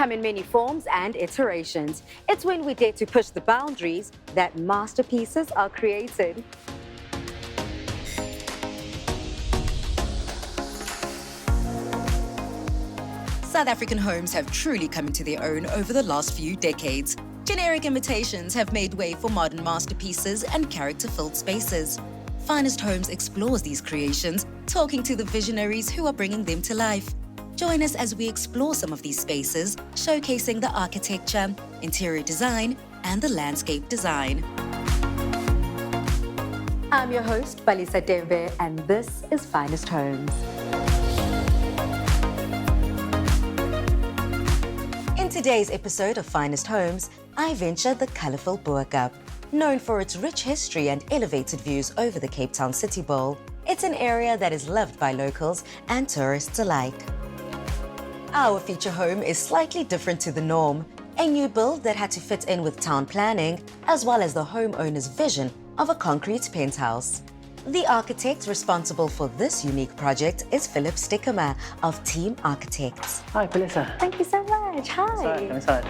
come in many forms and iterations. It's when we dare to push the boundaries that masterpieces are created. South African homes have truly come into their own over the last few decades. Generic imitations have made way for modern masterpieces and character-filled spaces. Finest Homes explores these creations, talking to the visionaries who are bringing them to life. Join us as we explore some of these spaces, showcasing the architecture, interior design, and the landscape design. I'm your host, Balisa Dembe, and this is Finest Homes. In today's episode of Finest Homes, I venture the colourful Bo-kaap. Known for its rich history and elevated views over the Cape Town City Bowl, it's an area that is loved by locals and tourists alike. Our feature home is slightly different to the norm, a new build that had to fit in with town planning, as well as the homeowner's vision of a concrete penthouse. The architect responsible for this unique project is Stiekema of Team Architects. Hi, Balisa. Thank you so much. Hi. Come inside.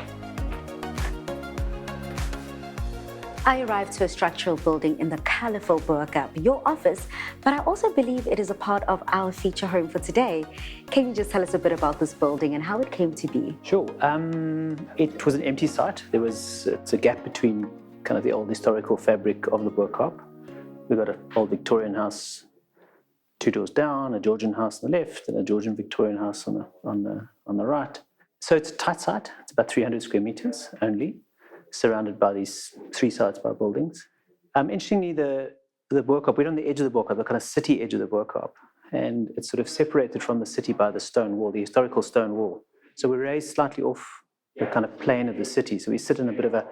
I arrived to a structural building in the colourful Bo-kaap, your office, but I also believe it is a part of our feature home for today. Can you just tell us a bit about this building and how it came to be? Sure. It was an empty site. It's a gap between kind of the old historical fabric of the Bo-kaap. We've got an old Victorian house 2 doors down, a Georgian house on the left, and a Georgian Victorian house on the right. So it's a tight site. It's about 300 square meters only, surrounded by these 3 sides by buildings. Interestingly, the Bo-kaap, we're on the edge of the Bo-kaap, the kind of city edge of the Bo-kaap, and it's sort of separated from the city by the stone wall, the historical stone wall. So we're raised slightly off the kind of plane of the city. So we sit in a bit of a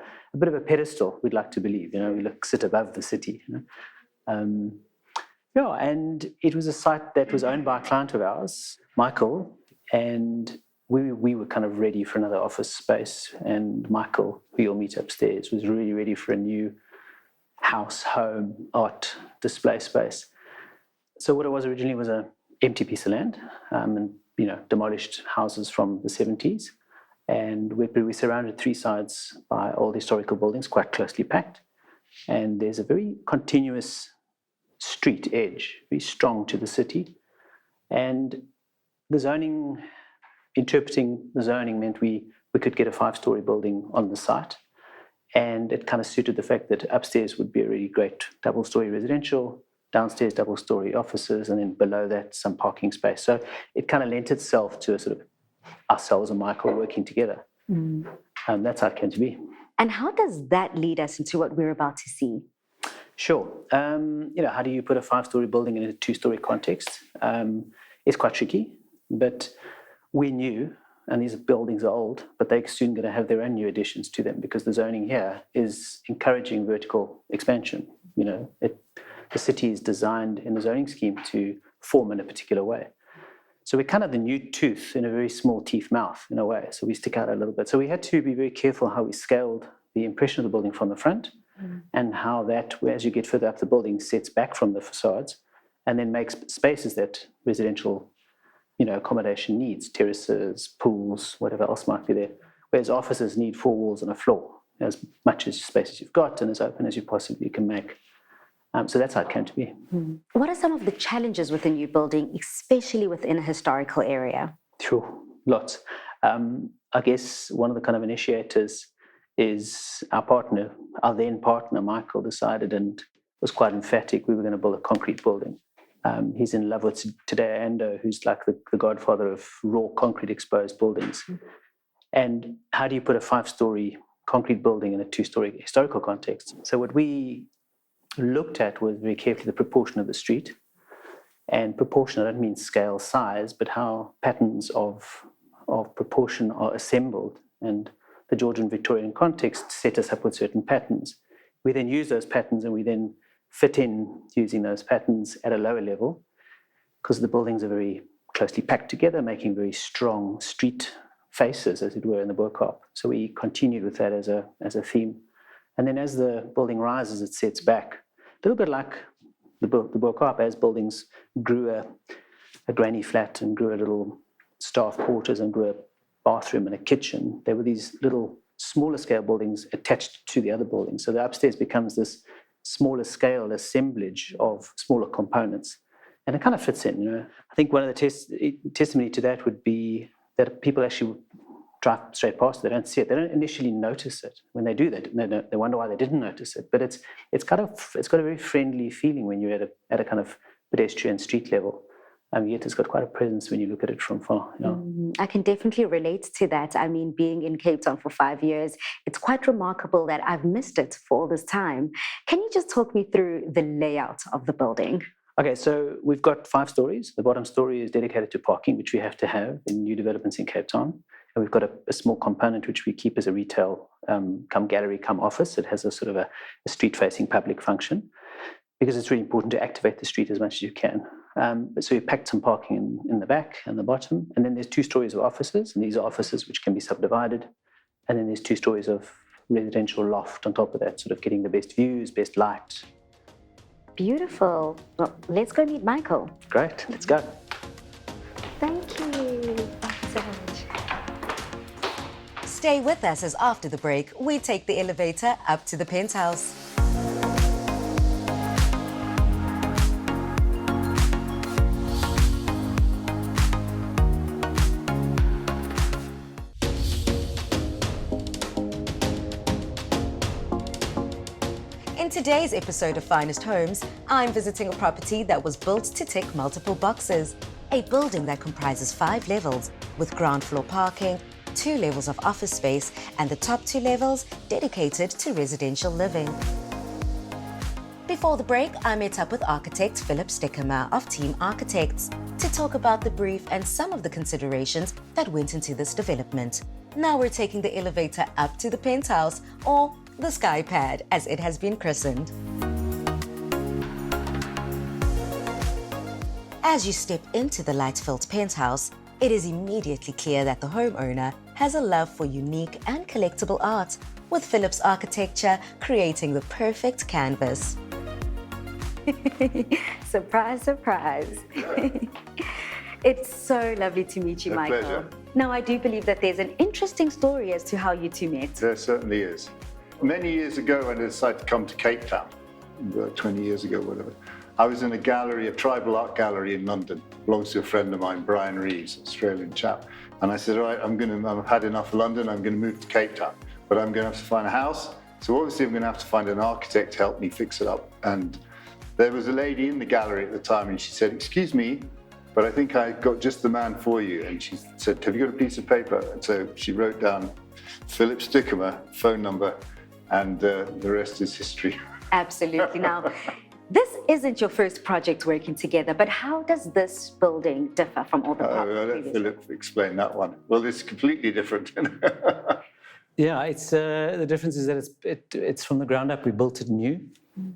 pedestal, we'd like to believe. We sit above the city. And it was a site that was owned by a client of ours, Michael, and we were kind of ready for another office space, and Michael, who you'll meet upstairs, was really ready for a new house, home, art display space. So what it was originally was an empty piece of land, and demolished houses from the 70s, and we surrounded 3 sides by old historical buildings, quite closely packed, and there's a very continuous street edge, very strong to the city, and the zoning. Interpreting the zoning meant we could get a 5-story building on the site, and it kind of suited the fact that upstairs would be a really great double-story residential, downstairs double-story offices, and then below that some parking space. So it kind of lent itself to a sort of ourselves and Michael working together. That's how it came to be. And how does that lead us into what we're about to see? Sure. How do you put a 5-story building in a 2-story context? It's quite tricky, but we knew, and these buildings are old, but they're soon going to have their own new additions to them because the zoning here is encouraging vertical expansion. The city is designed in the zoning scheme to form in a particular way. So we're kind of the new tooth in a very small teeth mouth in a way. So we stick out a little bit. So we had to be very careful how we scaled the impression of the building from the front, and how that, as you get further up the building, sets back from the facades and then makes spaces that residential accommodation needs, terraces, pools, whatever else might be there. Whereas offices need 4 walls and a floor, as much as space as you've got and as open as you possibly can make. So that's how it came to be. What are some of the challenges with a new building, especially within a historical area? Sure, lots. I guess one of the kind of initiators is our then partner, Michael, decided and was quite emphatic we were going to build a concrete building. He's in love with Tadeo Ando, who's like the godfather of raw concrete exposed buildings. And how do you put a 5-story concrete building in a 2-story historical context? So what we looked at was very carefully the proportion of the street. And proportion, I don't mean scale, size, but how patterns of proportion are assembled. And the Georgian Victorian context set us up with certain patterns. We then use those patterns and we then fit in using those patterns at a lower level because the buildings are very closely packed together, making very strong street faces, as it were, in the Bo-kaap. So we continued with that as a theme. And then as the building rises, it sets back, a little bit like the Bo-kaap, as buildings grew a granny flat and grew a little staff quarters and grew a bathroom and a kitchen. There were these little smaller scale buildings attached to the other buildings. So the upstairs becomes this smaller scale assemblage of smaller components. And it kind of fits in, you know. I think one of the testimony to that would be that people actually drive straight past it. They don't see it. They don't initially notice it. When they do that, they wonder why they didn't notice it. But it's got a very friendly feeling when you're at a kind of pedestrian street level. Yet it's got quite a presence when you look at it from far. You know? I can definitely relate to that. I mean, being in Cape Town for 5 years, it's quite remarkable that I've missed it for all this time. Can you just talk me through the layout of the building? Okay, so we've got 5 stories. The bottom story is dedicated to parking, which we have to have in new developments in Cape Town. And we've got a small component which we keep as a retail, come gallery, come office. It has a sort of a street-facing public function because it's really important to activate the street as much as you can. So we packed some parking in the back and the bottom. And then there's 2 stories of offices, and these are offices which can be subdivided. And then there's 2 stories of residential loft on top of that, sort of getting the best views, best light. Beautiful. Well, let's go meet Michael. Great, let's go. Thank you so much. Stay with us as after the break, we take the elevator up to the penthouse. In today's episode of Finest Homes, I'm visiting a property that was built to tick multiple boxes. A building that comprises 5 levels with ground floor parking, 2 levels of office space, and the top 2 levels dedicated to residential living. Before the break, I met up with architect Philip Stiekema of Team Architects to talk about the brief and some of the considerations that went into this development. Now we're taking the elevator up to the penthouse, or the sky pad, as it has been christened. As you step into the light-filled penthouse, it is immediately clear that the homeowner has a love for unique and collectible art, with Philip's architecture creating the perfect canvas. Surprise, surprise. It's so lovely to meet you, Michael. Pleasure. Now, I do believe that there's an interesting story as to how you two met. There certainly is. Many years ago, when I decided to come to Cape Town, 20 years ago, whatever, I was in a gallery, a tribal art gallery in London, belongs to a friend of mine, Brian Reeves, Australian chap. And I said, all right, I've had enough of London, I'm going to move to Cape Town, but I'm going to have to find a house. So obviously I'm going to have to find an architect to help me fix it up. And there was a lady in the gallery at the time, and she said, excuse me, but I think I got just the man for you. And she said, have you got a piece of paper? And so she wrote down Philip Stiekema, phone number, and the rest is history. Absolutely. Now, this isn't your first project working together, but how does this building differ from all the parts? I'll let Philip explain that one. Well, it's completely different. Yeah, it's the difference is that it's from the ground up. We built it new.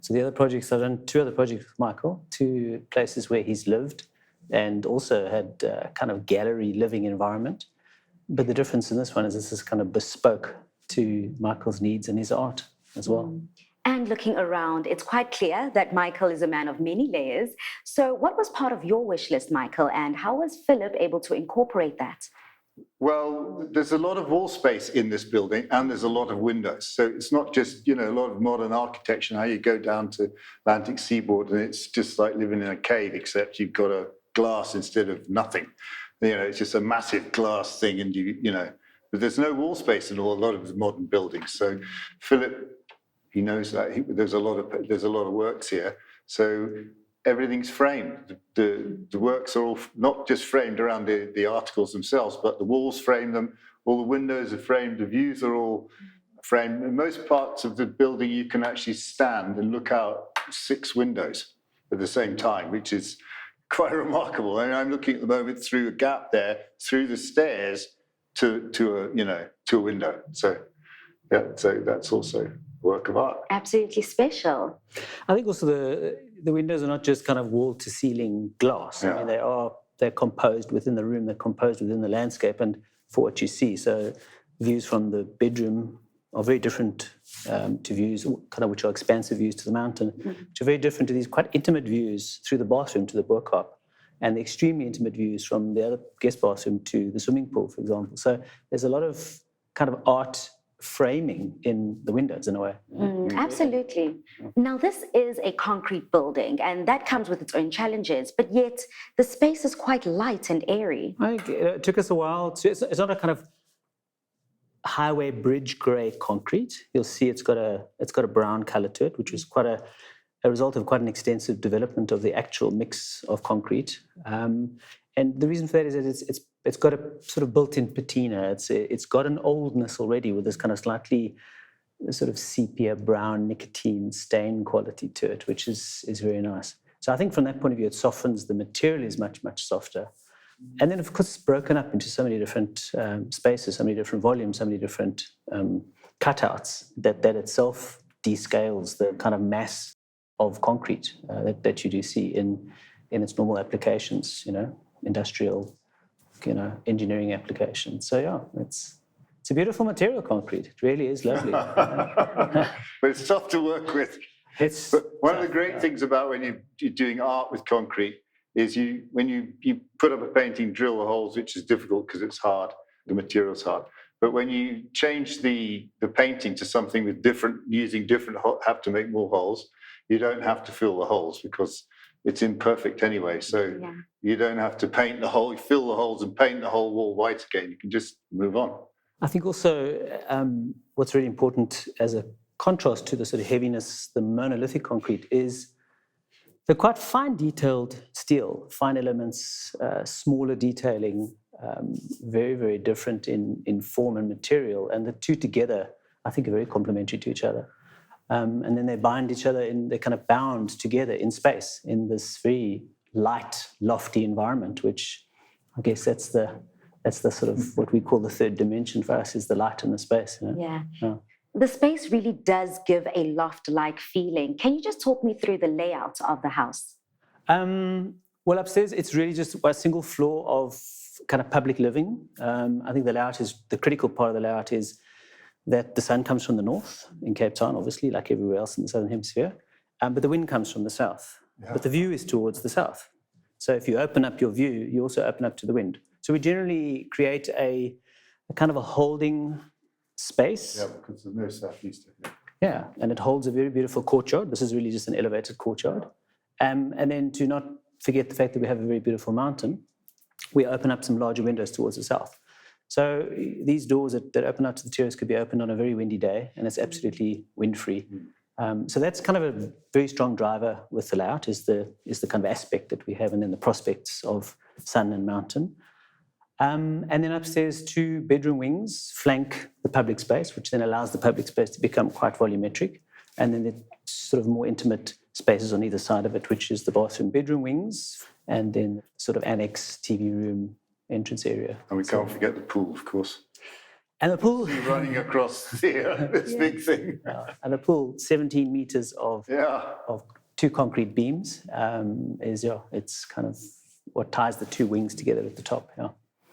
So the other projects, I've done 2 other projects with Michael, 2 places where he's lived and also had kind of gallery living environment. But the difference in this one is this is kind of bespoke to Michael's needs and his art as well. And looking around, it's quite clear that Michael is a man of many layers. So what was part of your wish list, Michael, and how was Philip able to incorporate that? Well, there's a lot of wall space in this building, and there's a lot of windows. So it's not just, a lot of modern architecture. Now you go down to Atlantic seaboard and it's just like living in a cave, except you've got a glass instead of nothing. It's just a massive glass thing, and but there's no wall space in a lot of modern buildings. So Philip, he knows that there's a lot of works here. So everything's framed. The works are all not just framed around the articles themselves, but the walls frame them. All the windows are framed. The views are all framed. In most parts of the building, you can actually stand and look out 6 windows at the same time, which is quite remarkable. I mean, I'm looking at the moment through a gap there, through the stairs to a window. So that's also a work of art. Absolutely special. I think also the windows are not just kind of wall to ceiling glass. Yeah. I mean, they're composed within the room, they're composed within the landscape and for what you see. So views from the bedroom are very different to views, kind of which are expansive views to the mountain, which are very different to these quite intimate views through the bathroom to the Bo-kaap. and the extremely intimate views from the other guest bathroom to the swimming pool, for example. So there's a lot of kind of art framing in the windows in a way. Absolutely. Now, this is a concrete building, and that comes with its own challenges, but yet the space is quite light and airy. It took us a while to, it's not a kind of highway bridge grey concrete. You'll see it's got a brown color to it, which was quite a result of quite an extensive development of the actual mix of concrete. And the reason for that is that it's got a sort of built-in patina. It's got an oldness already with this kind of slightly sort of sepia brown nicotine stain quality to it, which is very nice. So I think from that point of view, it softens. The material is much, much softer. And then, of course, it's broken up into so many different spaces, so many different volumes, so many different cutouts that itself descales the kind of mass of concrete that you do see in its normal applications, industrial, engineering applications. So yeah, it's a beautiful material, concrete. It really is lovely. But it's tough to work with. But one of the great things about when you're doing art with concrete is when you put up a painting, drill the holes, which is difficult because it's hard, the material's hard. But when you change the painting to something with using different, have to make more holes, you don't have to fill the holes because it's imperfect anyway. So you don't have to paint the hole, fill the holes and paint the whole wall white again. You can just move on. I think also what's really important as a contrast to the sort of heaviness, the monolithic concrete, is the quite fine detailed steel, fine elements, smaller detailing, very, very different in form and material. And the two together, I think, are very complementary to each other. And then they bind each other, they're kind of bound together in space in this very light, lofty environment, which I guess that's the sort of what we call the third dimension for us, is the light and the space. Yeah. The space really does give a loft-like feeling. Can you just talk me through the layout of the house? Well, upstairs, it's really just a single floor of kind of public living. I think the critical part of the layout is that the sun comes from the north in Cape Town, obviously, like everywhere else in the Southern Hemisphere, but the wind comes from the south. Yeah. But the view is towards the south. So if you open up your view, you also open up to the wind. So we generally create a kind of a holding space. Yeah, because there's no southeast here. Yeah, and it holds a very beautiful courtyard. This is really just an elevated courtyard. And then to not forget the fact that we have a very beautiful mountain, we open up some larger windows towards the south. So these doors that open out to the terrace could be opened on a very windy day, and it's absolutely wind-free. So that's kind of a very strong driver with the layout, is the kind of aspect that we have, and then the prospects of sun and mountain. And then upstairs, 2 bedroom wings flank the public space, which then allows the public space to become quite volumetric. And then the sort of more intimate spaces on either side of it, which is the bathroom bedroom wings, and then sort of annex TV room entrance area. And we can't forget the pool, of course. And the pool... You're running across here, this big thing. And the pool, 17 meters of 2 concrete beams, it's kind of what ties the 2 wings together at the top,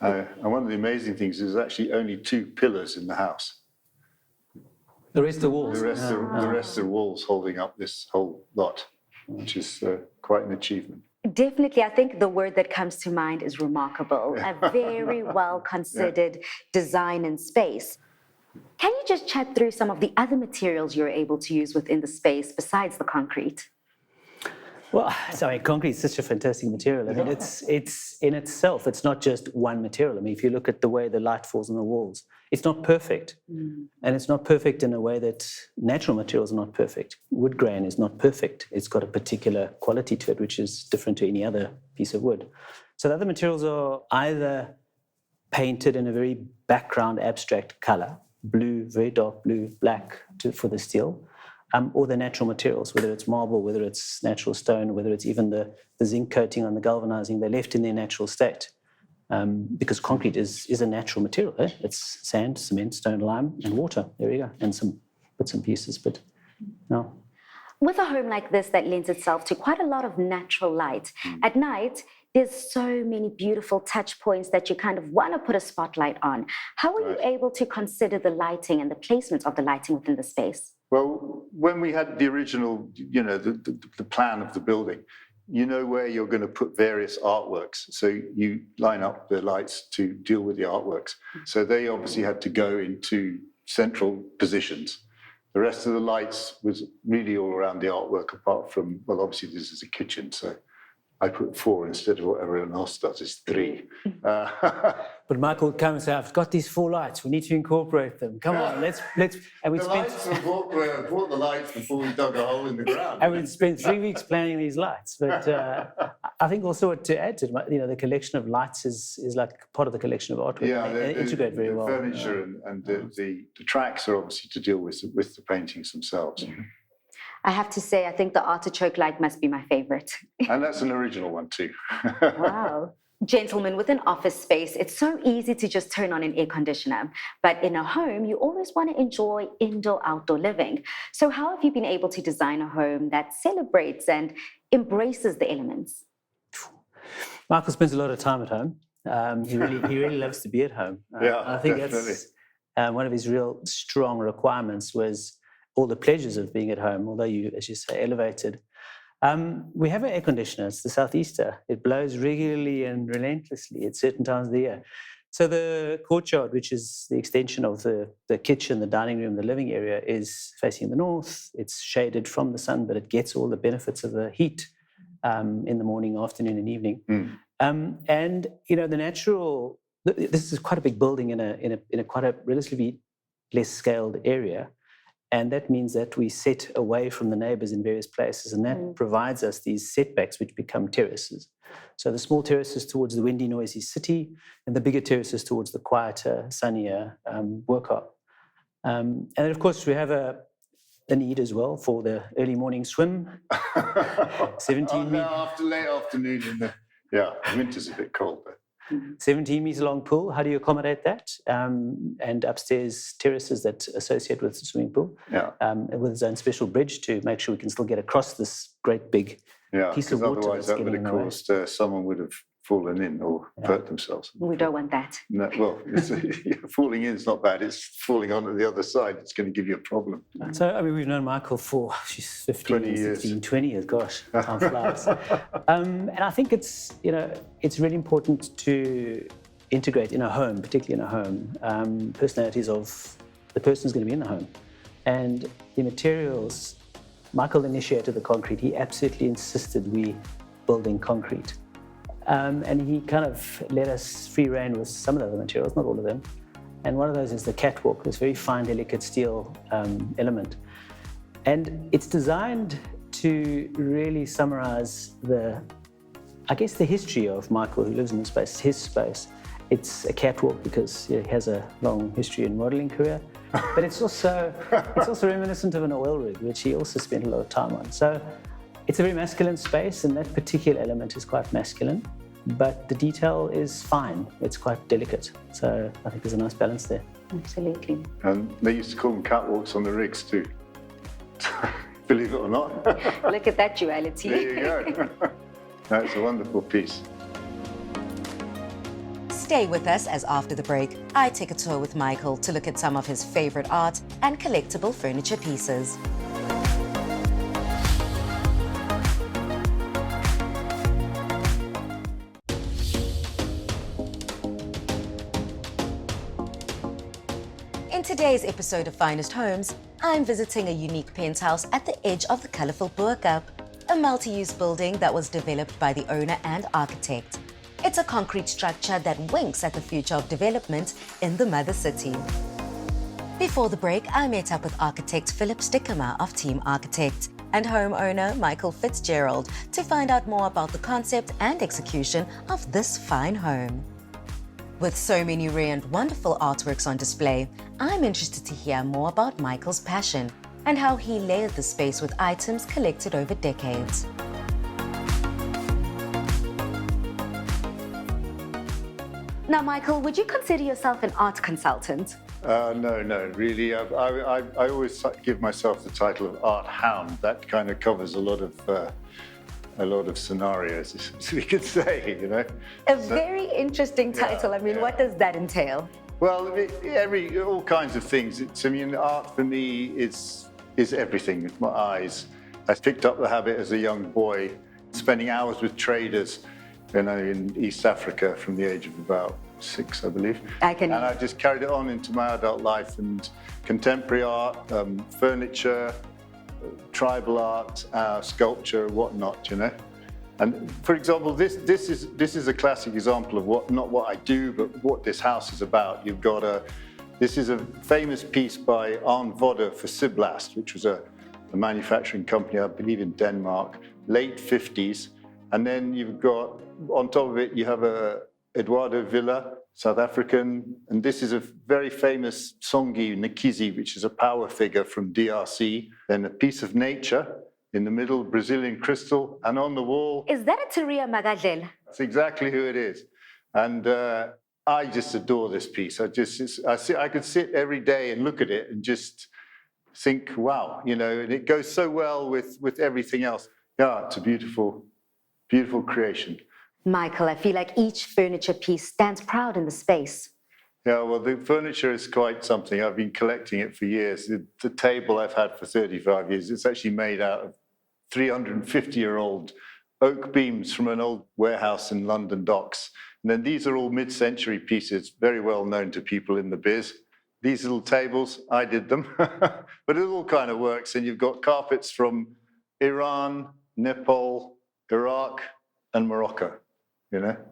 And one of the amazing things is actually only 2 pillars in the house. The rest are walls. The rest are walls holding up this whole lot, which is quite an achievement. Definitely. I think the word that comes to mind is remarkable. A very well-considered design and space. Can you just chat through some of the other materials you're able to use within the space besides the concrete? Well, concrete is such a fantastic material. I mean, it's in itself, it's not just one material. I mean, if you look at the way the light falls on the walls, it's not perfect. And it's not perfect in a way that natural materials are not perfect. Wood grain is not perfect. It's got a particular quality to it, which is different to any other piece of wood. So the other materials are either painted in a very background abstract color, blue, very dark blue, black for the steel, or the natural materials, whether it's marble, whether it's natural stone, whether it's even the zinc coating on the galvanizing, they're left in their natural state. Because concrete is a natural material. It's sand, cement, stone, lime, and water. There you go. And some bits and pieces, but no. With a home like this that lends itself to quite a lot of natural light, at night, there's so many beautiful touch points that you kind of want to put a spotlight on. How are you able to consider the lighting and the placement of the lighting within the space? Well, when we had the original, the plan of the building, you know where you're going to put various artworks. So you line up the lights to deal with the artworks. So they obviously had to go into central positions. The rest of the lights was really all around the artwork, apart from, well, obviously this is a kitchen, so I put 4 instead of what everyone else does, is 3. But Michael would come and say, I've got these 4 lights, we need to incorporate them. Come on, let's and we bought the lights before we dug a hole in the ground. And we'd spent 3 weeks planning these lights. But I think also to add to it, the collection of lights is like part of the collection of artwork. Yeah, they integrate very well. The furniture and the tracks are obviously to deal with the paintings themselves. Mm-hmm. I have to say, I think the artichoke light must be my favorite. And that's an original one too. Wow. Gentlemen, with an office space, it's so easy to just turn on an air conditioner. But in a home, you always want to enjoy indoor-outdoor living. So how have you been able to design a home that celebrates and embraces the elements? Michael spends a lot of time at home. He really loves to be at home. Yeah, I think definitely. that's one of his real strong requirements was all the pleasures of being at home, although you, as you say, elevated. We have an air conditioner. It's the Southeaster. It blows regularly and relentlessly at certain times of the year. So the courtyard, which is the extension of the kitchen, the dining room, the living area, is facing the north. It's shaded from the sun, but it gets all the benefits of the heat in the morning, afternoon, and evening. And the natural. This is quite a big building in a quite a relatively less scaled area. And that means that we set away from the neighbours in various places, and that provides us these setbacks which become terraces. So the small terraces towards the windy, noisy city, and the bigger terraces towards the quieter, sunnier Bo-kaap. And then, of course, we have a need as well for the early morning swim. 17 no, after late afternoon winter's a bit cold though. 17 metre long pool. How do you accommodate that? And upstairs terraces that associate with the swimming pool. Yeah. With its own special bridge to make sure we can still get across this great big piece of water. Otherwise that would have caused someone would have fallen in or hurt themselves. We don't want that. No, well, falling in is not bad. It's falling on the other side. It's going to give you a problem. So, we've known Michael for 15, 20 years. 16, 20 years. Gosh, time flies. And I think it's really important to integrate in a home, particularly in a home, personalities of the person who's going to be in the home. And the materials, Michael initiated the concrete. He absolutely insisted we build in concrete. And he kind of let us free rein with some of the other materials, not all of them. And one of those is the catwalk, this very fine, delicate steel element. And it's designed to really summarize the history of Michael, who lives in the space, his space. It's a catwalk because he has a long history in modeling career, but it's also reminiscent of an oil rig, which he also spent a lot of time on. So it's a very masculine space, and that particular element is quite masculine, but the detail is fine. It's quite delicate. So I think there's a nice balance there. Absolutely. And they used to call them catwalks on the rigs too. Believe it or not. Look at that duality. There you go. That's a wonderful piece. Stay with us as after the break, I take a tour with Michael to look at some of his favorite art and collectible furniture pieces. In today's episode of Finest Homes, I'm visiting a unique penthouse at the edge of the colourful Bo-kaap, a multi-use building that was developed by the owner and architect. It's a concrete structure that winks at the future of development in the mother city. Before the break, I met up with architect Stiekema of Team Architect and homeowner Michael Fitzgerald to find out more about the concept and execution of this fine home. With so many rare and wonderful artworks on display, I'm interested to hear more about Michael's passion and how he layered the space with items collected over decades. Now, Michael, would you consider yourself an art consultant? No, really. I always give myself the title of art hound. That kind of covers a lot of scenarios, as we could say, Very interesting title. What does that entail? Well, all kinds of things. Art for me is everything. It's my eyes. I picked up the habit as a young boy spending hours with traders, in East Africa from the age of about 6, I believe. And I just carried it on into my adult life, and contemporary art, furniture, tribal art, sculpture, whatnot, And for example, this is a classic example of not what I do, but what this house is about. This is a famous piece by Arne Vodder for Siblast, which was a manufacturing company, I believe in Denmark, late 50s. And then you've got, on top of it, you have Eduardo Villa, South African, and this is a very famous Songi Nkizi, which is a power figure from DRC. Then a piece of nature in the middle, Brazilian crystal, and on the wall. Is that a Teria Magadlela? That's exactly who it is. And I just adore this piece. I could sit every day and look at it and just think, wow, and it goes so well with everything else. Yeah, it's a beautiful, beautiful creation. Michael, I feel like each furniture piece stands proud in the space. Yeah, well, the furniture is quite something. I've been collecting it for years. The table I've had for 35 years, it's actually made out of 350-year-old oak beams from an old warehouse in London docks. And then these are all mid-century pieces, very well known to people in the biz. These little tables, I did them, but it all kind of works. And you've got carpets from Iran, Nepal, Iraq, and Morocco,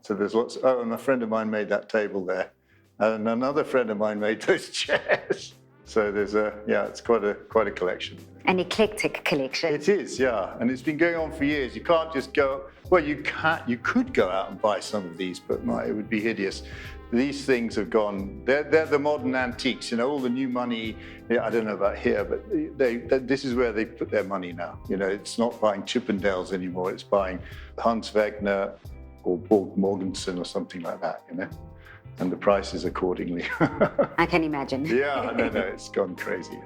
So there's lots. Oh, and a friend of mine made that table there. And another friend of mine made those chairs. So there's it's quite a collection. An eclectic collection. It is, yeah. And it's been going on for years. You can't just go, well, you could go out and buy some of these, but it would be hideous. These things have gone, they're the modern antiques, all the new money, I don't know about here, but this is where they put their money now. It's not buying Chippendales anymore, it's buying Hans Wegner or Borg Morgensen or something like that, and the prices accordingly. I can imagine. Yeah, no, it's gone crazy,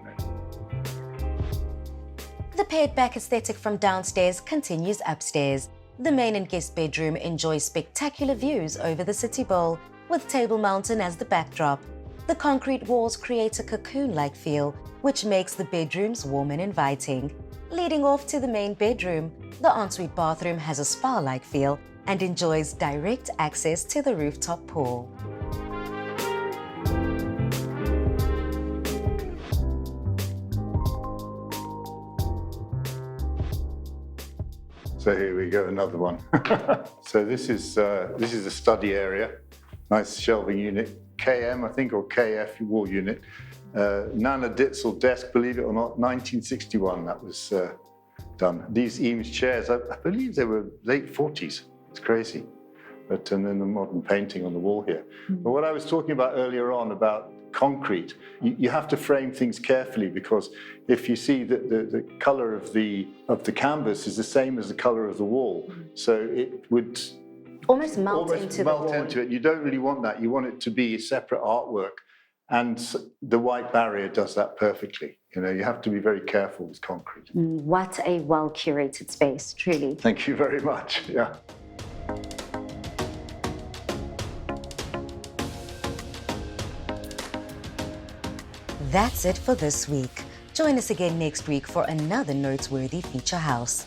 The pared-back aesthetic from downstairs continues upstairs. The main and guest bedroom enjoys spectacular views over the City Bowl, with Table Mountain as the backdrop. The concrete walls create a cocoon-like feel, which makes the bedrooms warm and inviting. Leading off to the main bedroom, the ensuite bathroom has a spa-like feel and enjoys direct access to the rooftop pool. So here we go, another one. So this is the study area. Nice shelving unit, KM, I think, or KF wall unit. Nana Ditzel desk, believe it or not, 1961 that was done. These Eames chairs, I believe they were late 40s. It's crazy. And then the modern painting on the wall here. But what I was talking about earlier on about concrete, you have to frame things carefully, because if you see that the color of the canvas is the same as the color of the wall, so it would almost melt into the wall. Into it. You don't really want that. You want it to be separate artwork, and the white barrier does that perfectly. You have to be very careful with concrete. What a well-curated space, truly. Thank you very much. Yeah. That's it for this week. Join us again next week for another noteworthy feature house.